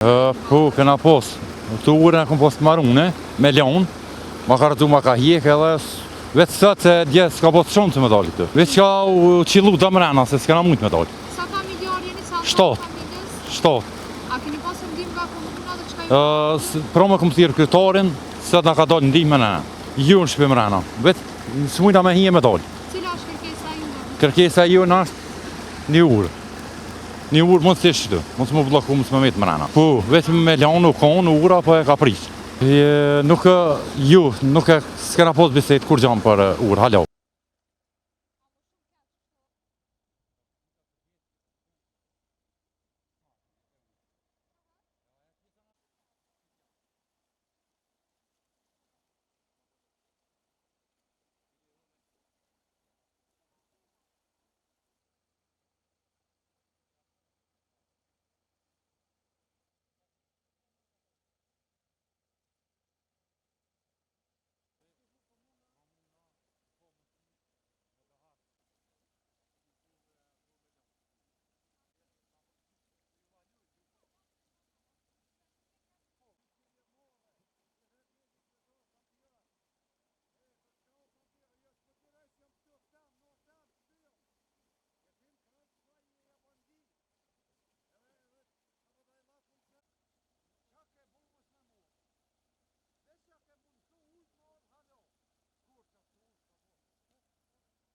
Po, këna pos. Këtu urën e kom pos marune, me leon. Ma ka rëtu, ma ka hjek edhe vetë sot se dje s'ka pos shumë që me dalë këtu. Vetë që u qilu të mrena, se s'kena mujtë me dalë. Sa familjar jeni, sa familjes? 7. A keni pasur ndihmë nga komuna dhe çka Pro me kom thirë kryetarin, sot na ka dalë ndihmë me nena. Ju në shpe mrena. Vetë s'mujna me hije me dalë. Cila është kërkesa juve? Kërkesa ju në është një urë. Një urë mund të shtu, mund të më bloku, mund të më metë mrena. Po, vetëm me lanë u konë, ura, po e ka prishë. Nuk s'kena pos biset kur gjam për urë, halo.